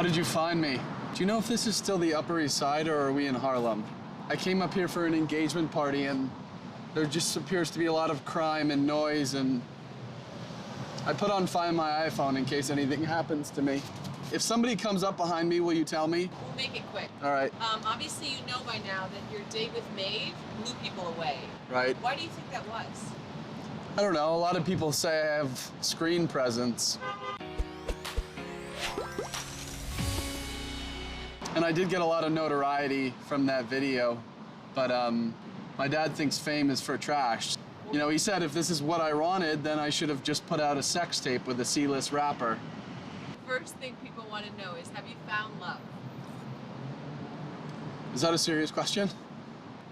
How did you find me? Do you know if this is still the Upper East Side or are we in Harlem? I came up here for an engagement party and there just appears to be a lot of crime and noise, and I put on Find My iPhone in case anything happens to me. If somebody comes up behind me, will you tell me? We'll make it quick. All right. Obviously you know by now that your date with Maeve blew people away. Right. Why do you think that was? I don't know. A lot of people say I have screen presence. And I did get a lot of notoriety from that video, but my dad thinks fame is for trash. You know, he said if this is what I wanted, then I should have just put out a sex tape with a C-list rapper. First thing people want to know is, have you found love? Is that a serious question?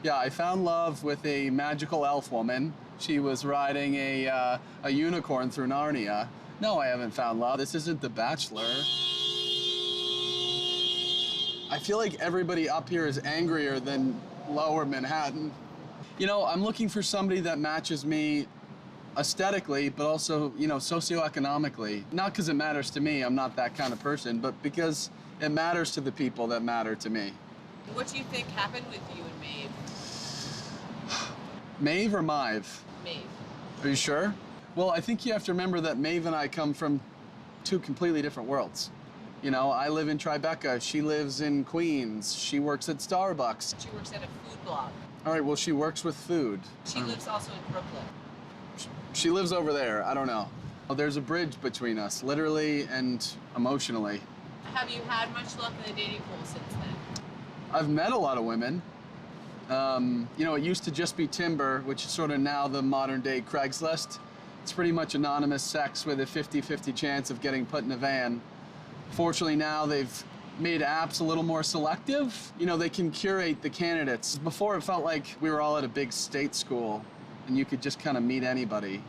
Yeah, I found love with a magical elf woman. She was riding a unicorn through Narnia. No, I haven't found love. This isn't The Bachelor. I feel like everybody up here is angrier than Lower Manhattan. You know, I'm looking for somebody that matches me aesthetically, but also, you know, socioeconomically. Not because it matters to me, I'm not that kind of person, but because it matters to the people that matter to me. What do you think happened with you and Maeve? Maeve or Maeve? Maeve. Are you sure? Well, I think you have to remember that Maeve and I come from two completely different worlds. You know, I live in Tribeca, she lives in Queens, she works at Starbucks. She works at a food blog. All right, well, she works with food. She lives also in Brooklyn. She lives over there, I don't know. Well, there's a bridge between us, literally and emotionally. Have you had much luck in the dating pool since then? I've met a lot of women. You know, it used to just be Timber, which is sort of now the modern day Craigslist. It's pretty much anonymous sex with a 50-50 chance of getting put in a van. Fortunately now they've made apps a little more selective. You know, they can curate the candidates. Before it felt like we were all at a big state school and you could just kind of meet anybody.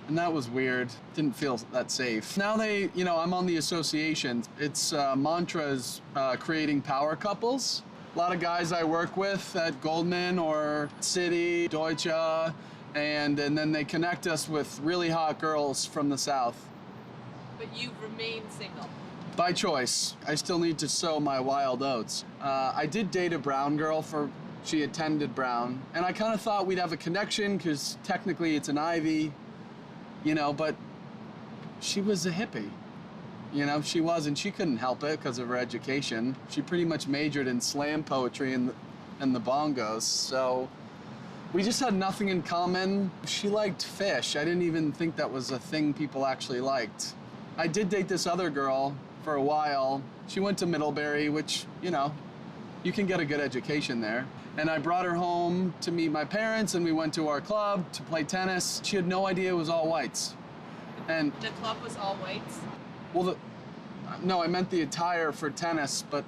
And that was weird. Didn't feel that safe. Now they, you know, I'm on the association. Its mantra is creating power couples. A lot of guys I work with at Goldman or Citi, Deutsche, and then they connect us with really hot girls from the South. But you've remained single. By choice. I still need to sow my wild oats. I did date a Brown girl she attended Brown, and I kind of thought we'd have a connection because technically it's an Ivy, you know, but she was a hippie. You know, she was, and she couldn't help it because of her education. She pretty much majored in slam poetry and the bongos, so we just had nothing in common. She liked fish. I didn't even think that was a thing people actually liked. I did date this other girl for a while. She went to Middlebury, which, you know, you can get a good education there. And I brought her home to meet my parents, and we went to our club to play tennis. She had no idea it was all whites. And the club was all whites? Well, no, I meant the attire for tennis, but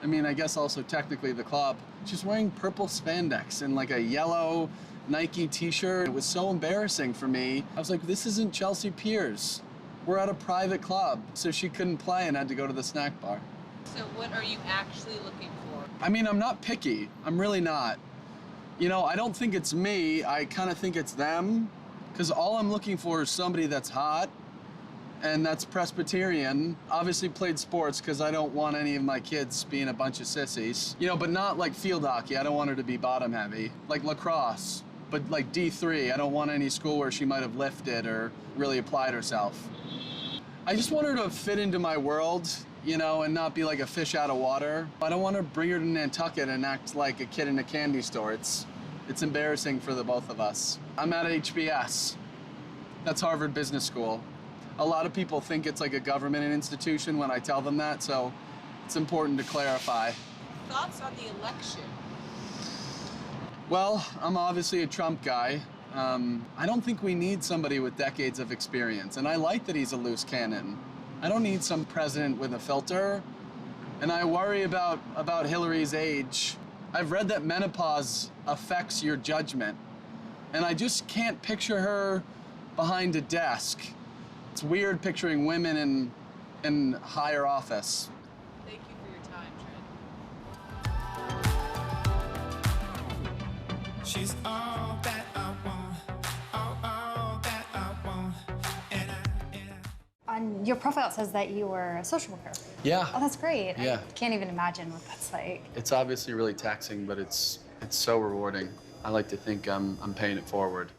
I mean, I guess also technically the club. She's wearing purple spandex and like a yellow Nike t-shirt. It was so embarrassing for me. I was like, this isn't Chelsea Piers. We're at a private club. So she couldn't play and had to go to the snack bar. So what are you actually looking for? I mean, I'm not picky. I'm really not. You know, I don't think it's me. I kind of think it's them. Because all I'm looking for is somebody that's hot and that's Presbyterian. Obviously played sports because I don't want any of my kids being a bunch of sissies. You know, but not like field hockey. I don't want her to be bottom heavy. Like lacrosse, but like D3. I don't want any school where she might have lifted or really applied herself. I just want her to fit into my world, you know, and not be like a fish out of water. I don't want to bring her to Nantucket and act like a kid in a candy store. It's embarrassing for the both of us. I'm at HBS. That's Harvard Business School. A lot of people think it's like a government institution when I tell them that, so it's important to clarify. Thoughts on the election? Well, I'm obviously a Trump guy. I don't think we need somebody with decades of experience, and I like that he's a loose cannon. I don't need some president with a filter, and I worry about Hillary's age. I've read that menopause affects your judgment, and I just can't picture her behind a desk. It's weird picturing women in higher office. Thank you for your time, Trent. She's all that I want, all that I want, and I... On your profile, it says that you were a social worker. Yeah. Oh, that's great. Yeah. I can't even imagine what that's like. It's obviously really taxing, but it's so rewarding. I like to think I'm paying it forward.